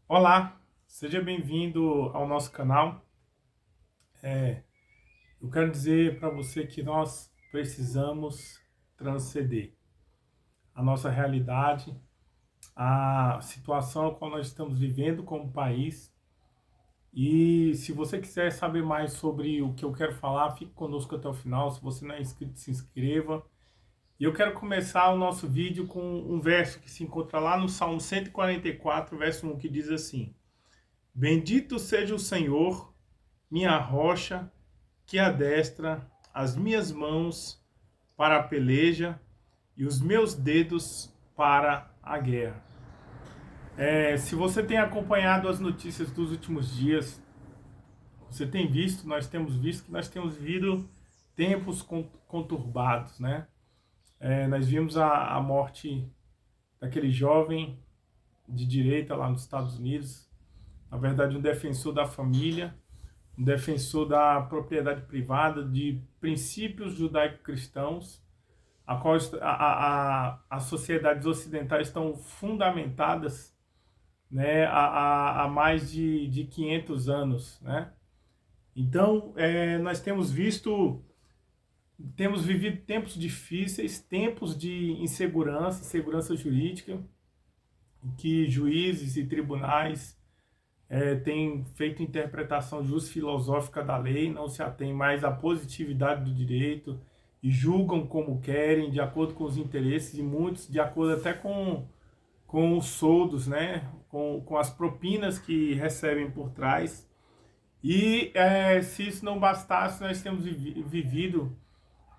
Olá, seja bem-vindo ao nosso canal. Eu quero dizer para você que nós precisamos transcender a nossa realidade, a situação a qual nós estamos vivendo como país. E se você quiser saber mais sobre o que eu quero falar, fique conosco até o final. Se você não é inscrito, se inscreva. E eu quero começar o nosso vídeo com um verso que se encontra lá no Salmo 144, verso 1, que diz assim: Bendito seja o Senhor, minha rocha, que adestra as minhas mãos para a peleja e os meus dedos para a guerra. Se você tem acompanhado as notícias dos últimos dias, você tem visto, nós temos visto que nós temos vivido tempos conturbados, né? Nós vimos a morte daquele jovem de direita lá nos Estados Unidos, na verdade um defensor da família, um defensor da propriedade privada, de princípios judaico-cristãos, a qual as sociedades ocidentais estão fundamentadas, né, há mais de 500 anos. Né? Então, nós temos vivido tempos difíceis, tempos de insegurança jurídica, em que juízes e tribunais tem feito interpretação filosófica da lei, não se atém mais à positividade do direito e julgam como querem, de acordo com os interesses, e muitos de acordo até com os soldos, né? com as propinas que recebem por trás. E se isso não bastasse, nós temos vivido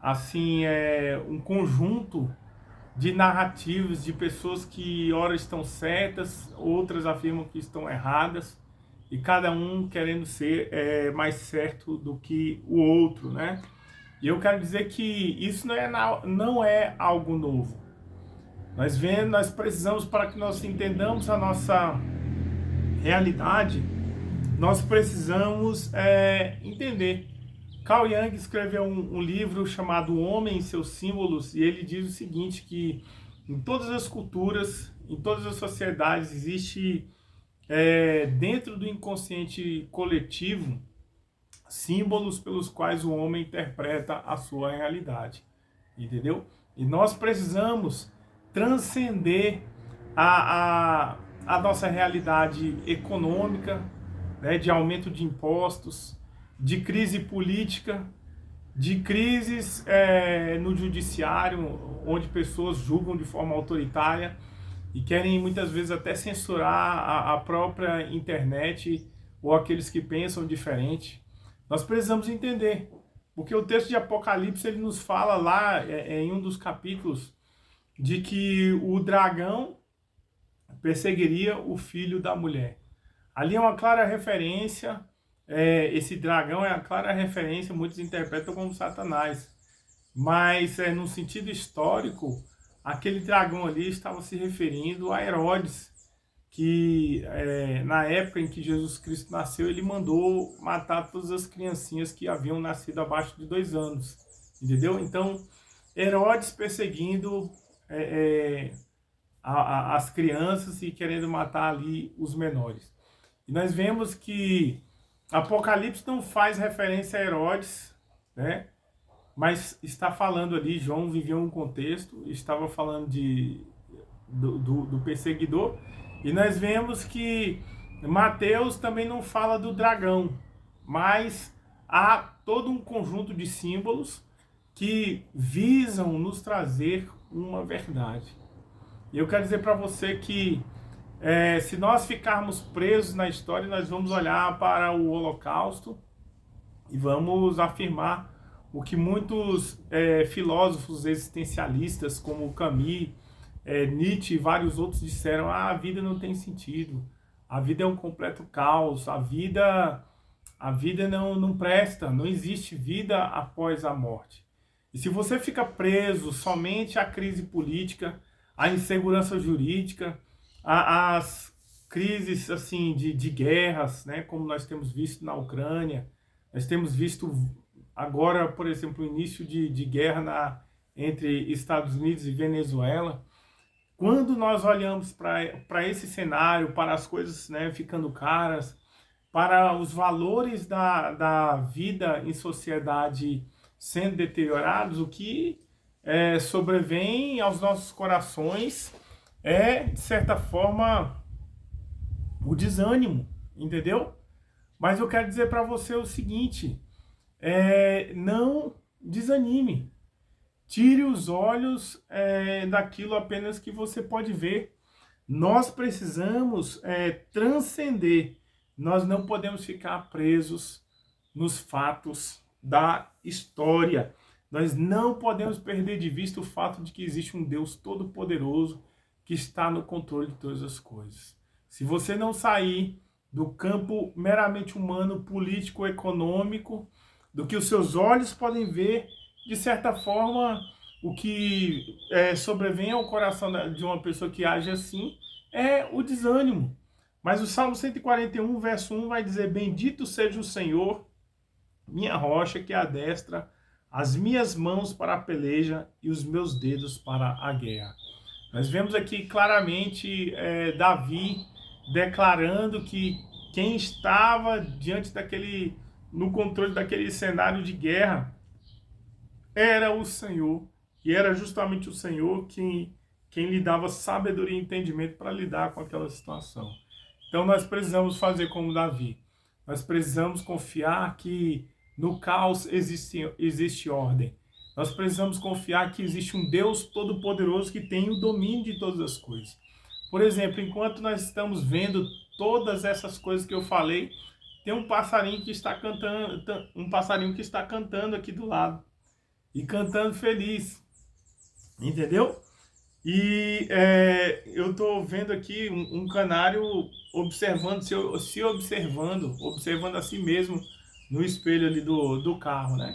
assim um conjunto de narrativas de pessoas que ora estão certas, outras afirmam que estão erradas, e cada um querendo ser mais certo do que o outro, né? E eu quero dizer que isso não é algo novo. Nós precisamos, para que nós entendamos a nossa realidade, nós precisamos entender. Carl Jung escreveu um livro chamado O Homem e seus Símbolos, e ele diz o seguinte, que em todas as culturas, em todas as sociedades, existe dentro do inconsciente coletivo símbolos pelos quais o homem interpreta a sua realidade, entendeu? E nós precisamos transcender a, a, a nossa realidade econômica, né, de aumento de impostos, de crise política, de crises no judiciário, onde pessoas julgam de forma autoritária e querem muitas vezes até censurar a própria internet ou aqueles que pensam diferente. Nós precisamos entender, porque o texto de Apocalipse ele nos fala lá em um dos capítulos de que o dragão perseguiria o filho da mulher. Ali é uma clara referência, esse dragão é uma clara referência, muitos interpretam como Satanás, mas no sentido histórico, aquele dragão ali estava se referindo a Herodes, que na época em que Jesus Cristo nasceu, ele mandou matar todas as criancinhas que haviam nascido abaixo de 2 anos, entendeu? Então, Herodes perseguindo as crianças e querendo matar ali os menores. E nós vemos que Apocalipse não faz referência a Herodes, né? Mas está falando ali, João viveu um contexto, estava falando do perseguidor, e nós vemos que Mateus também não fala do dragão, mas há todo um conjunto de símbolos que visam nos trazer uma verdade. E eu quero dizer para você que se nós ficarmos presos na história, nós vamos olhar para o Holocausto e vamos afirmar o que muitos filósofos existencialistas, como Camus, Nietzsche e vários outros disseram: a vida não tem sentido, a vida é um completo caos, a vida não presta, não existe vida após a morte. E se você fica preso somente à crise política, à insegurança jurídica, às crises assim de guerras, né, como nós temos visto na Ucrânia, nós temos visto agora, por exemplo, o início de guerra entre Estados Unidos e Venezuela, Quando nós olhamos para esse cenário, para as coisas, né, ficando caras, para os valores da vida em sociedade sendo deteriorados, o que sobrevém aos nossos corações é, de certa forma, o desânimo, entendeu? Mas eu quero dizer para você o seguinte, não desanime. Tire os olhos daquilo apenas que você pode ver. Nós precisamos transcender. Nós não podemos ficar presos nos fatos da história. Nós não podemos perder de vista o fato de que existe um Deus todo-poderoso que está no controle de todas as coisas. Se você não sair do campo meramente humano, político, econômico, do que os seus olhos podem ver, de certa forma, o que sobrevém ao coração de uma pessoa que age assim é o desânimo. Mas o Salmo 141, verso 1 vai dizer: bendito seja o Senhor, minha rocha, que adestra as minhas mãos para a peleja e os meus dedos para a guerra. Nós vemos aqui claramente Davi declarando que quem estava diante no controle daquele cenário de guerra era o Senhor, e era justamente o Senhor quem lhe dava sabedoria e entendimento para lidar com aquela situação. Então nós precisamos fazer como Davi. Nós precisamos confiar que no caos existe ordem. Nós precisamos confiar que existe um Deus todo-poderoso que tem o domínio de todas as coisas. Por exemplo, enquanto nós estamos vendo todas essas coisas que eu falei, tem um passarinho que está cantando aqui do lado. E cantando feliz. Entendeu? E eu estou vendo aqui um canário observando, observando a si mesmo no espelho ali do carro, né?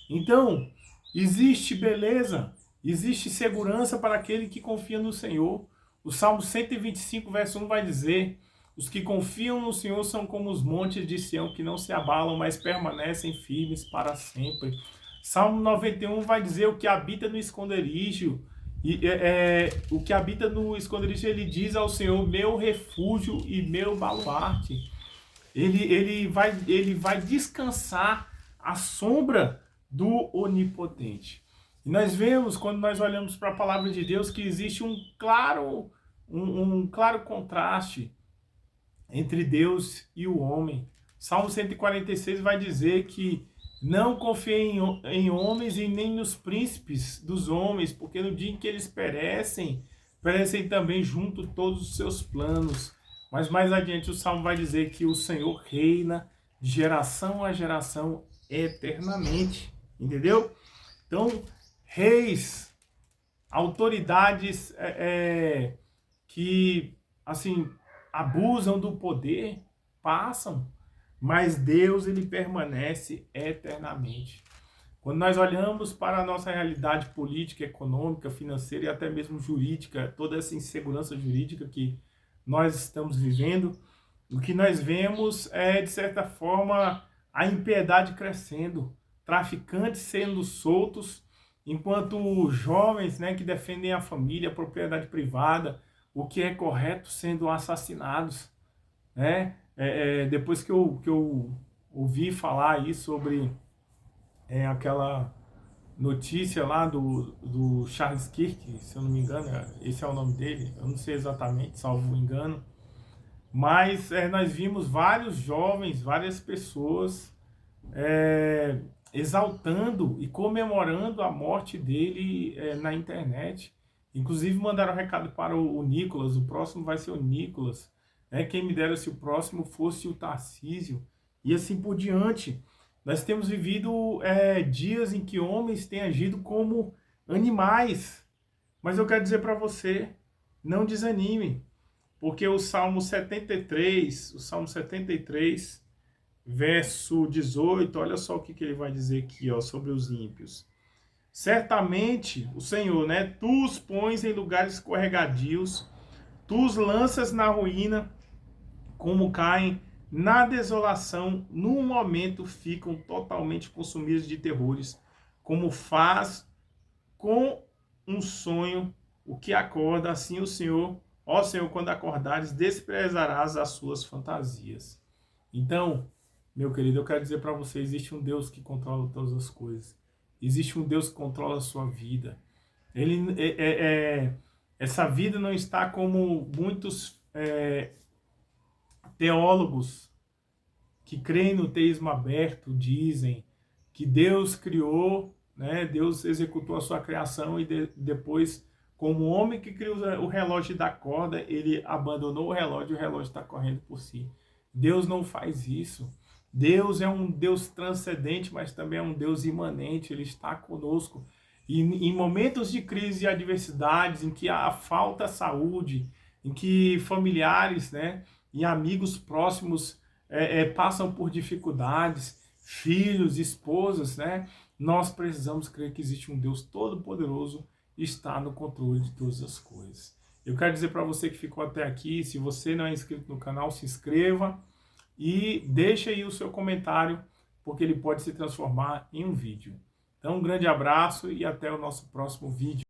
Então, existe beleza, existe segurança para aquele que confia no Senhor. O Salmo 125, verso 1 vai dizer: os que confiam no Senhor são como os montes de Sião, que não se abalam, mas permanecem firmes para sempre. Salmo 91 vai dizer: o que habita no esconderijo, o que habita no esconderijo, ele diz ao Senhor, meu refúgio e meu baluarte. Ele vai descansar à sombra do Onipotente. E nós vemos, quando nós olhamos para a palavra de Deus, que existe um claro contraste entre Deus e o homem. Salmo 146 vai dizer que não confiem em homens e nem nos príncipes dos homens, porque no dia em que eles perecem também junto todos os seus planos. Mas mais adiante o Salmo vai dizer que o Senhor reina de geração a geração eternamente. Entendeu? Então, reis, autoridades que, assim, abusam do poder, passam. Mas Deus, ele permanece eternamente. Quando nós olhamos para a nossa realidade política, econômica, financeira e até mesmo jurídica, toda essa insegurança jurídica que nós estamos vivendo, o que nós vemos é, de certa forma, a impiedade crescendo, traficantes sendo soltos, enquanto jovens, né, que defendem a família, a propriedade privada, o que é correto, sendo assassinados, né? Depois que eu ouvi falar aí sobre aquela notícia lá do Charles Kirk, se eu não me engano, esse é o nome dele, eu não sei exatamente, salvo engano, mas nós vimos vários jovens, várias pessoas exaltando e comemorando a morte dele na internet. Inclusive mandaram um recado para o Nicolas, o próximo vai ser o Nicolas, quem me dera se o próximo fosse o Tarcísio, e assim por diante. Nós temos vivido dias em que homens têm agido como animais, mas eu quero dizer para você, não desanime, porque o Salmo 73, verso 18, olha só o que ele vai dizer aqui, ó, sobre os ímpios. Certamente, o Senhor, né, tu os pões em lugares escorregadios, tu os lanças na ruína, como caem na desolação, num momento ficam totalmente consumidos de terrores, como faz com um sonho o que acorda, assim o Senhor, ó Senhor, quando acordares, desprezarás as suas fantasias. Então, meu querido, eu quero dizer para você, existe um Deus que controla todas as coisas. Existe um Deus que controla a sua vida. Essa vida não está como muitos teólogos que creem no teísmo aberto dizem que Deus criou, né? Deus executou a sua criação e depois, como o homem que criou o relógio da corda, ele abandonou o relógio e o relógio está correndo por si. Deus não faz isso. Deus é um Deus transcendente, mas também é um Deus imanente, ele está conosco. E em momentos de crise e adversidades, em que há falta de saúde, em que familiares, né, e amigos próximos passam por dificuldades, filhos, esposas, né, nós precisamos crer que existe um Deus todo-poderoso e está no controle de todas as coisas. Eu quero dizer para você que ficou até aqui, se você não é inscrito no canal, se inscreva e deixe aí o seu comentário, porque ele pode se transformar em um vídeo. Então, um grande abraço e até o nosso próximo vídeo.